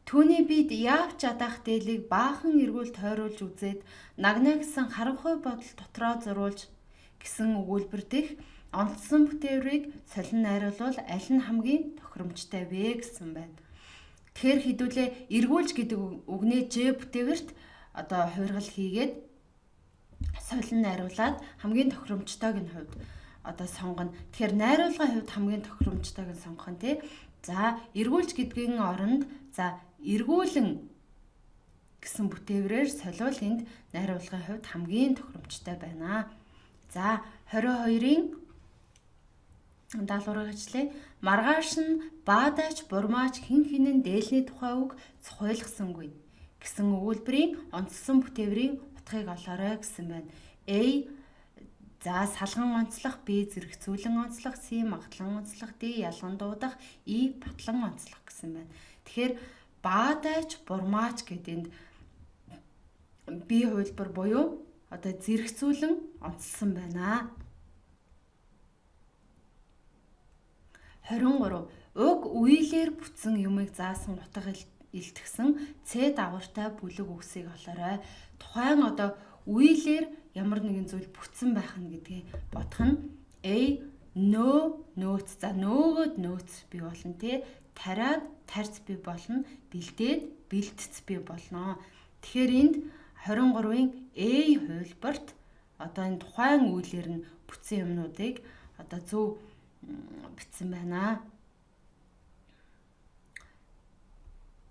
S1: Түүний бид яавч ядах дээлийг баахан эргүүл тойруулж үзээд нагна гэсэн харанхуй бодол дотроо зурулж гэсэн өгүүлбэр дэх онцлсон бүтээврийг солин найруулвал аль нь хамгийн тохиромжтой вэ гэсэн байна. Тэгэхээр хэдүүлээ эргүүлж гэдэг үгнээ Ж бүтээвэрт одоо хувиргал хийгээд солин найруулад хамгийн тохиромжтойг нь хувьд одоо сонгоно. Тэгэхээр найруулгын хувьд хамгийн тохиромжтойг нь сонгох нь тий. За эргүүлж гэдгийн оронд за эргүүлэн гэсэн бүтээврээр солиул энд найруулгын хувьд хамгийн тохиромжтой байна. За 22-ийн Даалгаврыг ажиллая. Маргааш нь баадаач бурмаач хэн хинэн дээлний тухай үг зохиолгосонгүй гэсэн өгүүлбэрийн онцлсон бүтээврийн утгыг олоорой гэсэн байна. A. За салган онцлох, B зэрэгцүүлэн онцлох, C магадлан онцлох, D ялган дуудах, E батлан онцлох гэсэн байна. Тэгэхээр баадайч бурмаач гэдэнд B хувилбар буюу одоо зэрэгцүүлэн онцлсон байна. 23. Уг үеэлээр бүтсэн юмыг заасан утга илтгэсэн C дагавартай бүлэг үгсийг олоорой. Тухайн одоо үеэлээр ямар нэгэн зүйл бүтсэн байх нь гэдгийг бодох нь A. Нөөц. За нөөгөөд нөөц бий болно тий. Тариад тарц бий болно. Бэлдээд бэлтц бий болно. Тэгэхээр энд 23-ын A хувилбарт одоо энэ тухайн үеэлээр нь бүтсэн юмнуудыг одоо зөв бичсэн байна.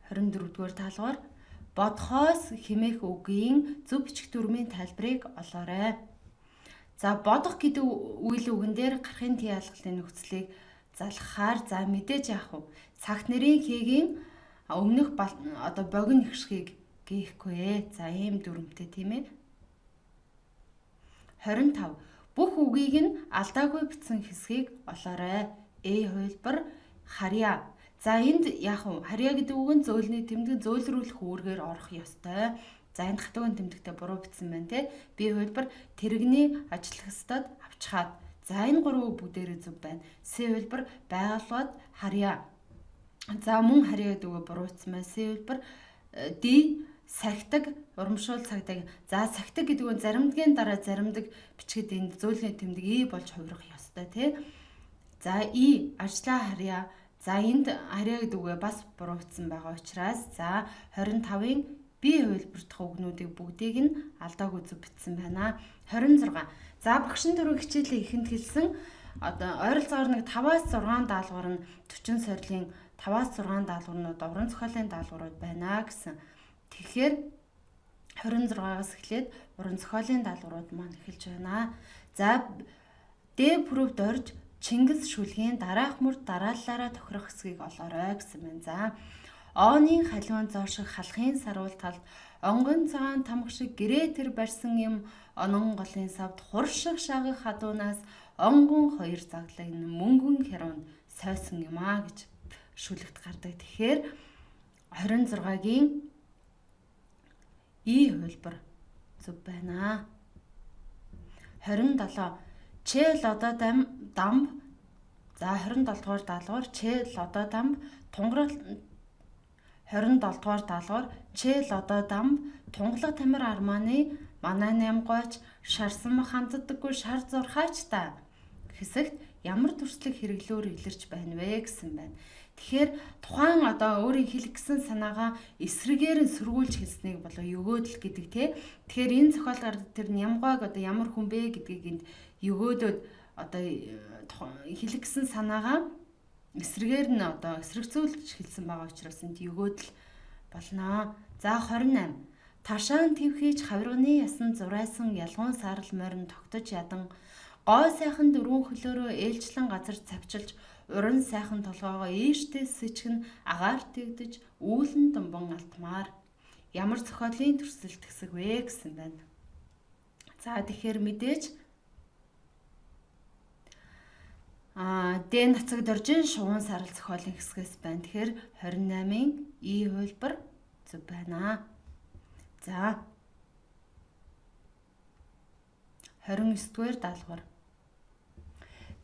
S1: 24-р даалгавар бодхоос хэмээх үгийн зөв бичих дүрмийн тайлбарыг олоорой. За бодох гэдэг үйл үгэн дээр гарахын тий ялгалтын нөхцөлийг залгахаар за мэдээж яах вэ? Цагт нэрийн хийгийн өмнөх одоо богино ихшгийг гээхгүй ээ. За ийм дүрмтэй тийм ээ. 25. Бүх үгийг нь алдаагүй бичсэн хэсгийг олоорой. A хувилбар харьяа. За энд яах вэ? Харьяа гэдэг үг нь зөөлний тэмдэг зөөлрүүлэх үүргээр орох ёстой. За энд хатуугийн тэмдэгтээ буруу бичсэн байна те. B хувилбар тэрэгний ажиллах ёстойд авчхаад. За энэ гурван үг бүгдээрээ зөв байна. C хувилбар байгууллагад харьяа. За мөн харьяа гэдэг үг буруу бичсэн байна. C хувилбар D сахидаг урамшуул цагдаа. За сахидаг гэдэг нь заримдгийн дараа заримдаг бичгэд энд зөөлний тэмдэг E болж хувирах ёстой тий. За E ажлаа харьяа. За энд харьяа гэдэг үгээ бас буруу бичсэн байгаа учраас за 25-ын B хувилбар дахь үгнүүдийг бүгдийг нь алдаагүй зөв бичсэн байна. 26. За багшин төрөв хичээлээ ихэнд хэлсэн одоо ойролцоогоор нэг 5-6 даалгавар нь 40 сорилын 5-6 даалгаврнууд уран зохиолын даалгаврууд байна гэсэн. Тэгэхээр 26-аас эхлээд уран зохиолын даалгаврууд маань эхэлж байна. За D прувд орж Чингис шүлгийн дараах мөр дарааллаараа тохирох хэсгийг олоорой гэсэн байна. ЗаОоны халиун зоо шиг халахын саруул талд онгон цагаан тамга шиг гэрээ тэр барьсан юм онон голын савд хуршиг шагах хадуунаас онгон хоёр заглаг мөнгөн хяруунд сойсон юм а гэж шүлэгт гардаг. Тэгэхээр 26-гийн E хувилбар зөв байна. 27. Ч лодо дамб. За 27 дугаар даалгавар Ч лодо дамб тунгарал 27 дугаар даалгавар Ч лодо дамб тунгалаг тамир арманы манай нямгойч шарсан ханддаггүй шар зурхаач та хэсэгт ямар төрслөг хэрэглөөр илэрч байна вэ гэсэн байна. Тэгэхээр тухайн одоо өөрийн хэлэх гэсэн санаагаа эсрэгээр нь сөргүүлж хэлснийг болоо өгөөдөл гэдэг тий. Тэгэхээр энэ зохиол гардаг тэр нямгойг одоо ямар хүн бэ гэдгийг энд өгөөдөөд одоо хэлэх гэсэн санаагаа эсрэгээр нь одоо эсрэгцүүлж хэлсэн байгаа учраас энд өгөөдөл болно. За 28. Ташаан твхийж хавирганы ясан зурайсан ялгуун саарл морин тогтож ядан гой сайхан дөрвөн хөлөөрөө ээлжлэн газар цавчилж уран сайхан толгоогоо ийштэй сэчгэн агаар тэгдэж үүлэн думбан алтмаар ямар зохиолын төрсөлт хэсэг вэ гэсэн байна. За тэгэхээр мэдээж Д нацаг доржин шувуун сарал зохиолын хэсгээс байна. Тэгэхээр 28-ын E хувилбар зөв байна. За 29-р даалгавар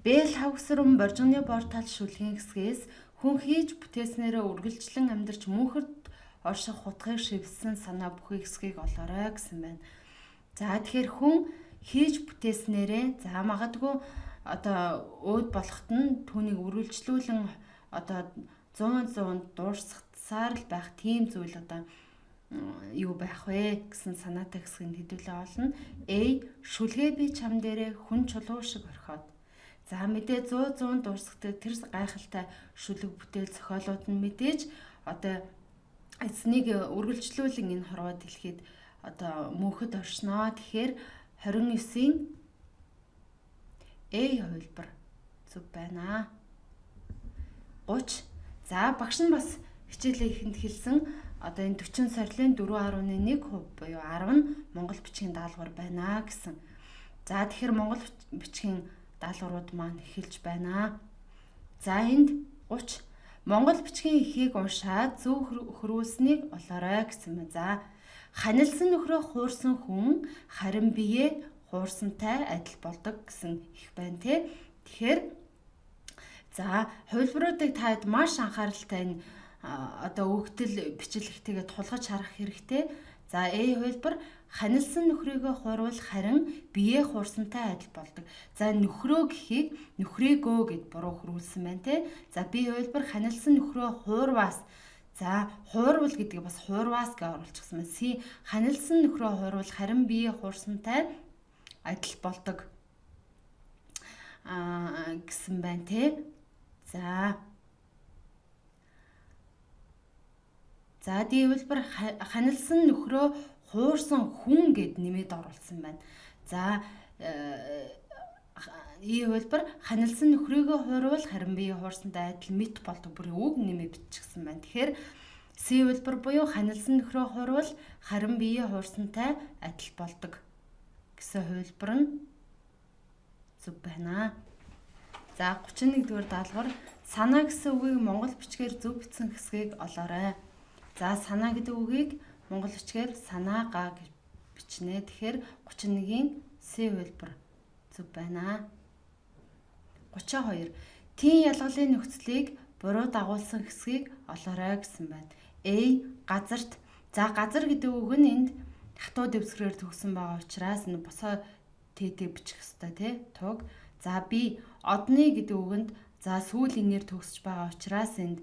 S1: Бэл хавгсрам боржигны бортал шүлгийн хэсгээс хүн хийж бүтээснээрээ үргэлжлэн амьдарч мөнхөрд орших хутгийг шивсэн санаа бүхий хэсгийг олоорой гэсэн байна. За тэгэхээр хүн хийж бүтээснээрээ за магадгүй одоо өөд болоход нь түүнийг үргэлжлүүлэн одоо 100 дуурсгацсаар л байх тийм зүйл одоо юу байх вэ гэсэн санаатай хэсгийг хэдүүлээ олно. A шүлгээ би чам дээрээ хүн чулуу шиг орхиод. За мэдээ 100 дуурсгдаг тэр гайхалтай шүлэг бүтээл зохиолууд нь мэдээж одоо эзнийг үргэлжлүүлэн энэ хорвоо дэлхийд одоо мөнхөд оршноо. Тэгэхээр 29-ийн A хувилбар Зөв байна. 30. За багш нь бас хичээлээ ихэнд хэлсэн одоо энэ 40 сорилын 4.1% буюу 10 нь монгол бичгийн даалгавар байна гэсэн. За тэгэхээр монгол бичгийн даалгаврууд маань эхэлж байна. За энд 30. Монгол бичгийн эхийг уншаад зөв хөрвүүлснийг олоорой гэсэн мэ. За ханилсан нөхрөө хуурсан хүн харин биеэ хуурсантай адил болдог гэсэн их байна те. Тэгэхээр за хувилбаруудыг таад маш анхааралтай энэ одоо өгдөл бичлэгтэйгээ тулгаж харах хэрэгтэй. За хувилбар ханилсан нөхрийгөө хуурвал харин биеэ хуурсантай адил болдог. За нөхрөө гэхийг нөхрийгөө гэд буруу хөрвүүлсэн байна те. За хувилбар ханилсан нөхрөө хуурваас. За хуурвал гэдгийг бас хуурваас гэж оруулчихсан байна. Ханилсан нөхрөө хуурвал харин биеэ хуурсантай адил болдог гэсэн байна те. За хувилбар ханилсан нөхрөө хуурсан хүн гэд нэмээд оруулсан байна. За хувилбар ханилсан нөхрийгөө хуурвал харин биеэ хуурсантай адил мэт болдог бүрийн үг нэмээд биччихсэн байна. Тэгэхээр хувилбар буюу ханилсан нөхрөө хуурвал харин биеэ хуурсантай адил болдог гэсэн хувилбар нь зөв байна. За 31-р даалгавар санаа гэсэн үгийг монгол бичгээр зөв бичсэн хэсгийг олоорой. За санаа гэдэг үгийг монгол бичгээр санаагаа гэж бичнэ. Тэгэхээр 31-ийн хувилбар зөв байна. 32. Тийм ялгалын нөхцөлийг буруу дагуулсан хэсгийг олоорой гэсэн байна. Газарт. За газар гэдэг үг нь энд хатуу дэвсгэрээр төгсөн байгаа учраас энэ босоо тэдэг бичих ёстой тий. Туг. За одны гэдэг үгэнд за сүүлийн нэр төгсөж байгаа учраас энд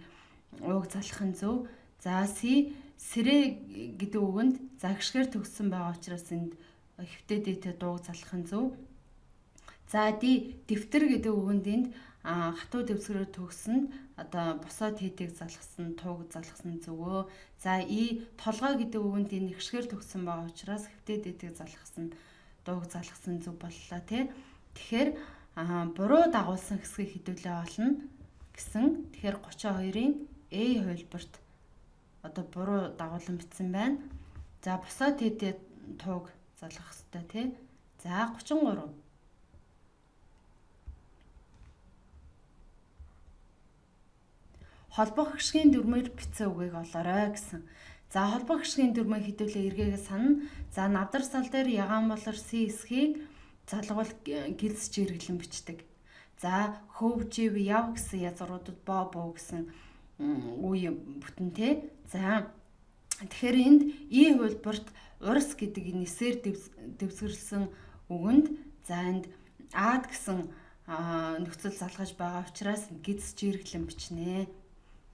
S1: ууг залах нь зөв. За сэрэ гэдэг үгэнд загшгээр төгссөн байгаа учраас энд хэвтэ дэтэй дууг залах нь зөв. За дэвтэр гэдэг үгэнд энд хатуу дэвсгэрээр төгсөнд одоо босоо тэдэг залгасан тууг залгасан зөвөө. За толгой гэдэг үгэнд энэ ихшгээр төгссөн байгаа учраас хэвтэ дэдэг залгасан дууг залгасан зөв боллоо тий. Тэгэхээр буруу дагуулсан хэсгийг хэдүүлээ олно гэсэн. Тэгэхээр 32-ийн хувилбарт одоо буруу дагуулan бичсэн байна. За босоо тэдэд тууг залгах хэрэгтэй тий. За 33. Холбох гişгийн дүрмээр бичсэн үгийг олоорой гэсэн. За холбох гişгийн дүрмээ хэдүүлээ эргээгээ санана. За навдар сал дээр ягаан болор эсхийг залгуул гэлс жиргэлэн бичдэг. За хөв жив яв гэсэн язгууруудад боо гэсэн үе бүтэн те. За тэгэхээр энд хувилбарт урс гэдэг нисээр дэвсгэрлсэн үгэнд за энд аад гэсэн нөхцөл залгаж байгаа учраас гэлс жиргэлэн бичнэ.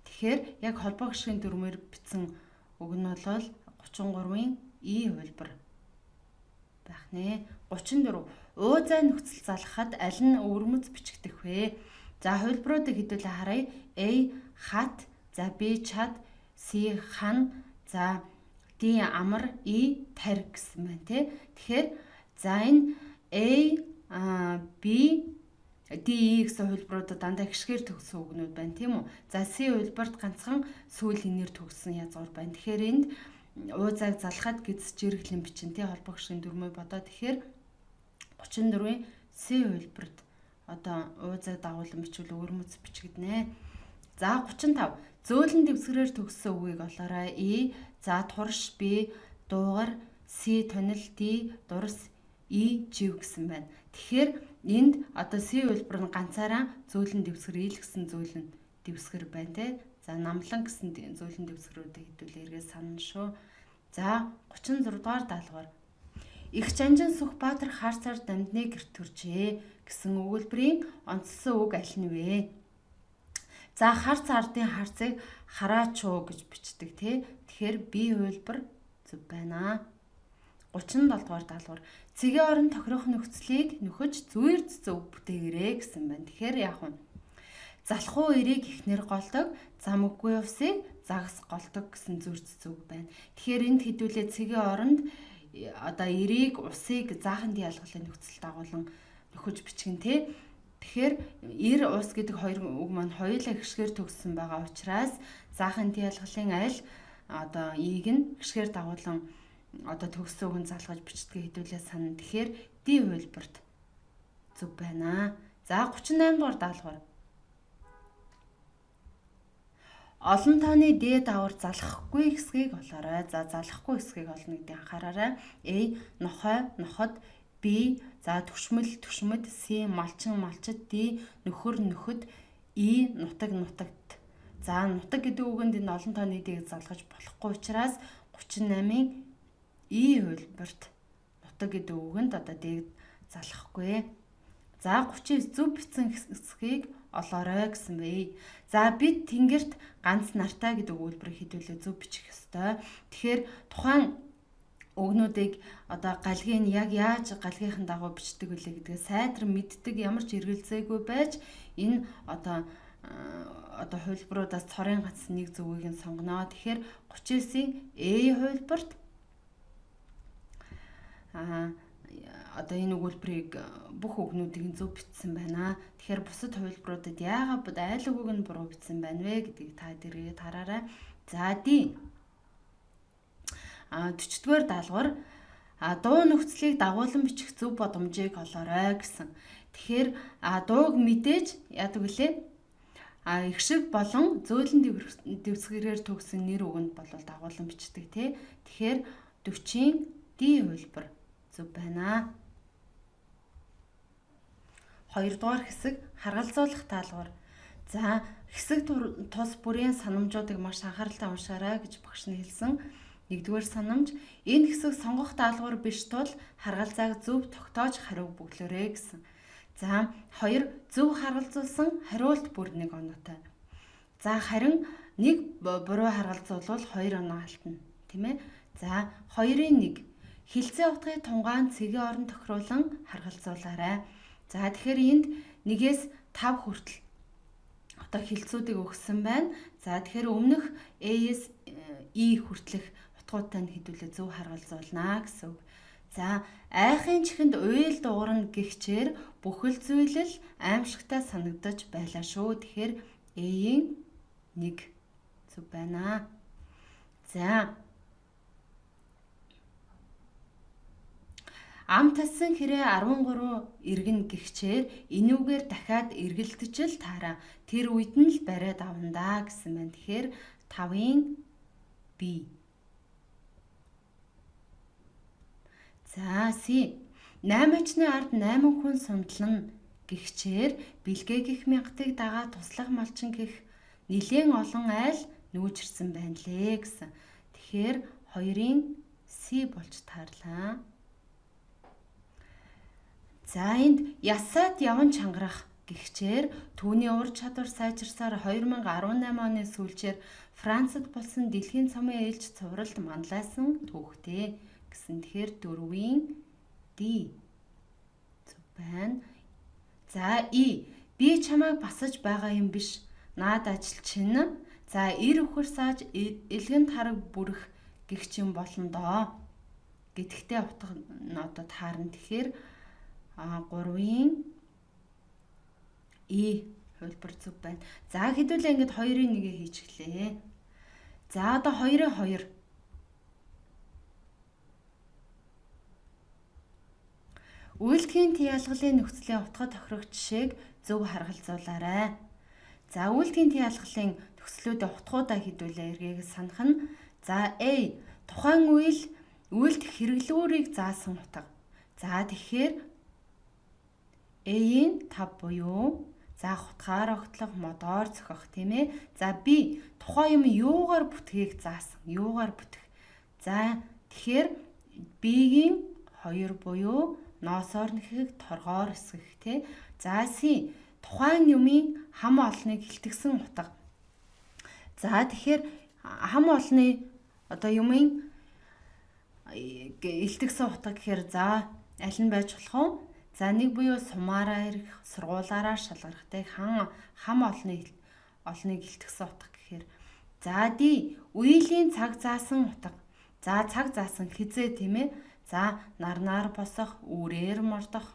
S1: Тэгэхээр яг холбоо гişгийн дүрмээр бичсэн үг нь бол 33-ийн хувилбар байх нэ. 34. Уузай нөхцөл залгахад аль нь өвөрмөц бичигдэх вэ? За хувилбаруудыг хэдүүлээ харъя. Хат, за чад, хан, за амар, тарь гэсэн байна те. Тэгэхээр за энэ гэсэн хувилбаруудад дандаа гişгээр төгссөн үгнүүд байна тийм үү? За хувилбарт ганцхан сүүлийн нэр төгссөн язгуур байна. Тэгэхээр энд уузайг залахад гидс жиргэлэн бичин тий холбоо гişгийн дүрмээ бодоо. Тэгэхээр 34-ийн хувилбарт одоо уузайг дагуулan бичвэл өвөрмөц бичигдэнэ. За 35. Зөөлөн дэвсгэрээр төгссөн үгийг олоорой. За турш, дуугар, тонил, дурс, жив гэсэн байна. Тэгэхээр энд одоо хувилбар нь ганцаараа зөөлөн дэвсгэр гэсэн зөөлөн дэвсгэр байна те. За намлан гэсэн зөөлөн дэвсгэрүүдийг хэдүүлээ эргээ санана шүү. За 36 дугаар даалгавар. Их жанжин Сүхбаатар хар цаар дамдны гэрт төржээ гэсэн өгүүлбэрийн онцлсон үг аль нь вэ? За хар цаардын харцыг хараачуу гэж бичдэг тий. Тэгэхээр хувилбар зөв байна. 37 дугаар даалгавар. Цэгийн орон тохирох нөхцөлийг нөхөж зүйрц зөв бүтээгээрэй гэсэн байна. Тэгэхээр яах вэ? Залхуу эрийг ихнэр голдог, зам үгүй усыг загас голдог гэсэн зүйрц зөв байна. Тэгэхээр энд хэдүүлээ цэгийн оронд одоо эрийг усыг зааханд ялгалын нөхцөл дагуулan нөхөж бичгэн тий. Тэгэхээр эр ус гэдэг хоёр үг маань хоёулаа гიშгээр төгссөн байгаа учраас заахын ялгалын аль одоо ийг нь гიშгээр дагуулan одоо төгссөн үгэн залгаж бичдгээ хэдүүлээ санана. Тэгэхээр ди хувилбарт зөв байна. За 38 дугаар даалгавар. Олон тооны дээд давар залхахгүй хэсгийг олоорой. За залхахгүй хэсгийг олно гэдэг анхаараарай. A нохой, ноход, B за түшмэл, түшмэд, C малчин, малчид, D нөхөр, нөхөд, E нутаг, нутагт. За нутаг гэдэг үгэнд энэ олон тооны дээг залгаж болохгүй учраас 38-ын E хувилбарт нутаг гэдэг үгэнд одоо дээг залгахгүй. За 39 зөв бичсэн хэсгийг олоорой гэсэн бэ. За бид тэнгэрт ганц нартай гэдэг үйлбэрийг хэдүүлээ зөв бичих ёстой. Тэгэхээр тухайн өгнүүдийг одоо галгийн яг яаж галгийнхын дагуу бичдэг вэ гэдгээ сайдран мэддэг, ямар ч эргэлзээгүй байж энэ одоо хувилбаруудаас цорын ганц нэг зөвийг нь сонгоно. Тэгэхээр 39-ийн A хувилбарт одоо энэ өгүүлбэрийг бүх өгнүүдийг зөв бичсэн байна. Тэгэхээр бусад хувилбаруудад яагаад айл үгийг нь буруу бичсэн байна вэ гэдгийг та дээрээ тараарай. За D 40-р даалгавар дуу нөхцөлийг дагуулan бичих зөв боломжийг олоорой гэсэн. Тэгэхээр дууг мэдээж яадаг вүлээ? Ихшиг болон зөөлөн дэвсгэрээр төгсөн нэр үгэнд бол дагуулan бичдэг тий. Тэгэхээр 40-ийн D хувилбар зөв байна. 2 дугаар хэсэг харгалзуулах даалгавар. За хэсэг тус бүрийн санамжуудыг маш анхааралтай уншаарай гэж багш нь хэлсэн. 1-р санамж энэ хэсэг сонгох даалгавар биш тул харгалзааг зөв тогтоож хариуг бүглөөрэй гэсэн. За 2 зөв харгалзуулсан хариулт бүр 1 оноотой. За харин 1 буруу харгалзуулвал 2 оноо алдна, тийм ээ. За 2-ын 1 хилцээ утгыг тунгаан цэгийн орон тохируулан харгалзуулаарай. За тэгэхээр энд 1-ээс 5 хүртэл одоо хилцүүдийг өгсөн байна. За тэгэхээр өмнөх A-с E хүртэлх утгуудтай нь хэдүүлээ зөв харгалзуулнаа гэсэн үг. За айхын чихэнд уйл дуурна гихчээр бүхэл зүйлэл аимшигтай санагдаж байлаа шүү. Тэгэхээр A-ийн 1 зөв байна. За ам тассан хэрэг 13 иргэн гихчээр энүүгээр дахиад эргэлдэж л таараа. Тэр үед нь л бариад авандаа гэсэн байна. Тэгэхээр 5-ын B. За C 8-чны ард 8 хүн сундлан гихчээр бэлгээ гих мянгатыг дагаа туслах малчин гих нилээн олон айл нүүжирсэн байна лээ гэсэн. Тэгэхээр 2-ын C болж таарлаа. За энд ясаад яван чангарах гихчээр түүний ур чадвар сайжирсаар 2018 оны сүүлчээр Францад болсон дэлхийн цомын ээлж цувралд манлайсан түүхтэй гэсэн. Тэгэхээр 4-ийн D зөв байна. За E би чамайг басаж байгаа юм биш. Наад ажил чинь. За эр өхөр сааж элгэн тараг бүрэх гихч юм болно доо. Гэдэгтээ утга нь одоо таарна. Тэгэхээр 3-ийн E хувилбар зөв байна. За хэдүүлээ ингэж 2-ын 1-ийг хийж эхлэе. За одоо 2-ын 2. Үйлдэхийн тиалгалын нөхцөлийн утга тохирох жишээг зөв харгалзуулаарай. За үйлдэхийн тиалгалын төгслүүдийн утгуудаа хэдүүлээ эргээд санах нь. За A тухайн үйлд хэрэглүүрийг заасан утга. За тэгэхээр A-ийн 5 буюу заах утгаар огтлох, модоор зохих тийм ээ. За B тухайн юм юугаар бүтгийг заасан, юугаар бүтэх. За тэгэхээр B-ийн 2 буюу ноосоор нэхийг торгоор эсгэх тий. За C тухайн юмын хам олныг хилтгсэн утга. За тэгэхээр хам олны одоо юмын илтгэсэн утга гэхээр за аль нь байж болох вэ? За нэг буюу сумаараа ирэх, сургуулаараа шалгарах те хам олныг илтгэсэн утга гэхээр. За D үеийн цаг заасан утга. За цаг заасан хизээ тийм ээ. За нарнаар босох, үрээр мордох.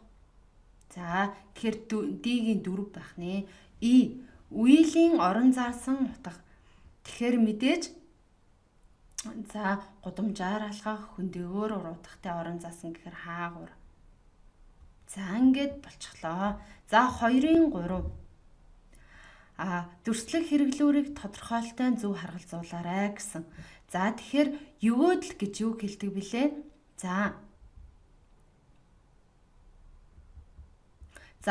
S1: За тэгэхээр D-гийн 4 байх нэ. И. Үеийн орон заасан утга. Тэгэхээр мэдээж за гудамжаар алхах, хөндөөгөөр уруудахтай орон заасан гэхээр хаагур. За ингээд болчихлоо. За 2-ын 3. Дүрслэх хэрэглүүрийг тодорхойлолттой зөв харгалзуулаарай гэсэн. За тэгэхээр өгөөдөл гэж юу хэлдэг бilé? За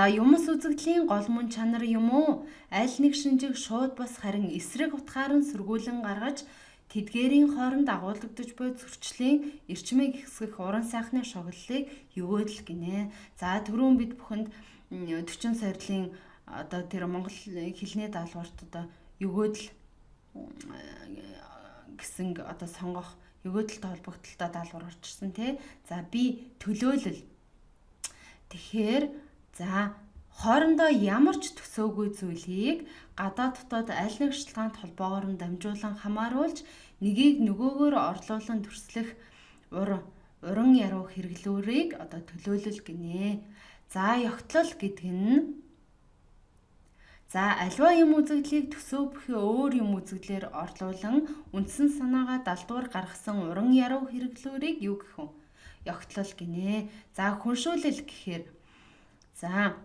S1: юмс үзэгдлийн гол мөн чанар юм уу? Аль нэг шинжийг шууд бас харин эсрэг утгаар нь сөргүүлэн гаргаж тэдгээрийн хооронд агуулгадж буй зөрчлийн эрчмийг ихсгэх уран сайхны шоглолыг өгөөдөл гинэ. За түрүүн бид бүхэнд 40 саярлын одоо тэр монгол хэлний даалгаварт одоо өгөөдөл гэсэн одоо сонгох өгөөдөлтэй холбогдлолтой даалгавар орчсон тий. За би төлөөлөл. Тэгэхээр за хоорондоо ямар ч төсөөгүй зүйлийг гадаад дотоод аль нэг шалтгаанд холбоогоор нь дамжуулан хамааруулж нэгийг нөгөөгөөр орлуулан төрслөх уран яруу хэрэглүүрийг одоо төлөөлөл гинэ. За ягтлал гэдэг нь за аливаа юм үзэгдлийг төсөө бүхий өөр юм үзэгдлээр орлуулан үндсэн санаагаа далдуур гаргасан уран яруу хэрэглүүрийг юу гэх вэ? Ягтлал гинэ. За хүншүүлэл гэхээр за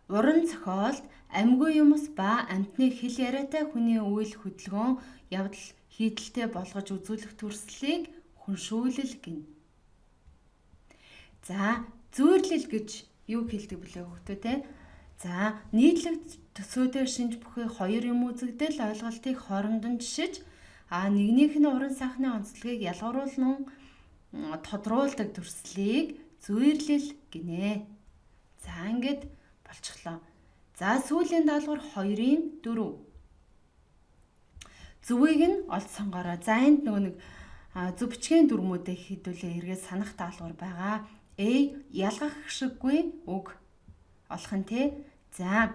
S1: уран зохиолд амьгүй юмс ба амьтны хэл яриатай хүний үйл хөдөлгөөн явдал хийдэлтэй болгож үзүүлэх төрслийг хүншүүлэл гинэ. За зүйрлэл гэж юу хэлдэг бэлээ хөөтөө те? За нийтлэг төсөөдөр шинж бүхий хоёр юм үзэгдэл ойлголтыг хооронд нь жишиж нэгнийх нь уран сайхны онцлогийг ялгаруулан тодруулдаг төрслийг зүйрлэл гинэ. За ингээд болчихлоо. За сүүлийн даалгавар 2-ын 4. Зүвийг нь олж сонгоорой. За энд нөгөө нэг зөв бичгийн дүрмүүдээ хэдүүлээ эргээд санах даалгавар байгаа. A ялгах шиггүй үг олох нь те. За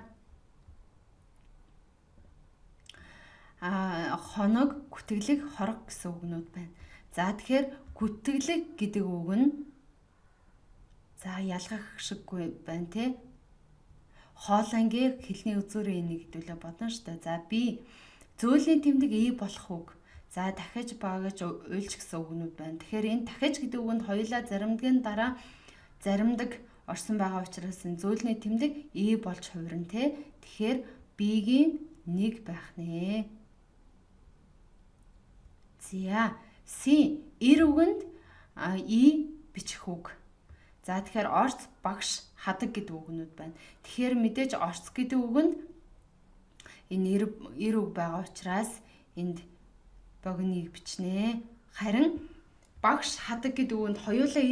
S1: хоног, гүтгэлэг, хорог гэсэн үгнүүд байна. За тэгэхээр гүтгэлэг гэдэг үг нь за ялгах шиггүй байна те. Хоолангийн хэлний үзүүрийн энийг хэдүүлээ бодно штэ. За B зөөлний тэмдэг E болох үг. За дахиж багаж уйлж гэсэн үгнүүд байна. Тэгэхээр энэ дахиж гэдэг үгэнд хоёулаа заримдгийн дараа заримдаг орсон байгаа учраас энэ зөөлний тэмдэг E болж хувирна те. Тэгэхээр B-гийн 1 байх нэ. За C эр үгэнд E бичих үг. За тэгэхээр орц, багш, хадаг гэдэг үгнүүд байна. Тэгэхээр мэдээж орц гэдэг үгэнд энэ эр үг байгаа учраас энд богиныг бичнэ. Харин багш, хадаг гэдэг үгэнд хоёулаа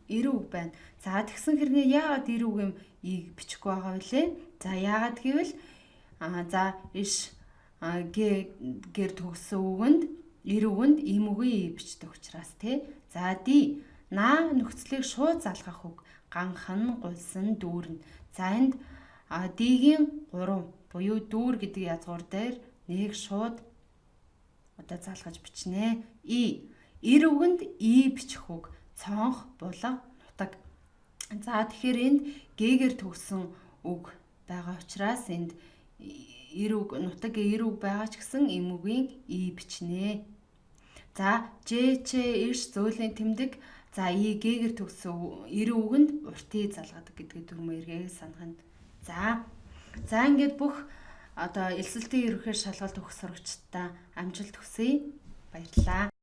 S1: эр үг байна. За тэгсэн хэрнээ яагаад эр үг юм бичихгүй байгаа вүлээ? За яагаад гэвэл за иш гэр төгссөн үгэнд эр үгэнд им үгийн бичдэг учраас тий. За D наа нөхцөлийг шууд залгах үг. Ганхан, гулсан, дүүрнэ. За энд D-гийн 3 буюу дүүр гэдэг язгуур дээр нэг шууд одоо залгаж бичнэ. E эр үгэнд E бичих үг. Цонх, булга, нутаг. За тэгэхээр энд Г-гэр төгссөн үг байгаа учраас энд эр үг, нутаг эр үг байгаа ч гэсэн им үгийн E бичнэ. За Ж, Ч, Ш зөөлний тэмдэг. За И Г-гэр төгссөн эр үгэнд уртыг залгадаг гэдгээ дүрмээр эргээд санаханд. За ингээд бүх одоо элсэлтийн ерөнхий шалгалт өгөх сурагчдаа амжилт хүсье. Баярлалаа.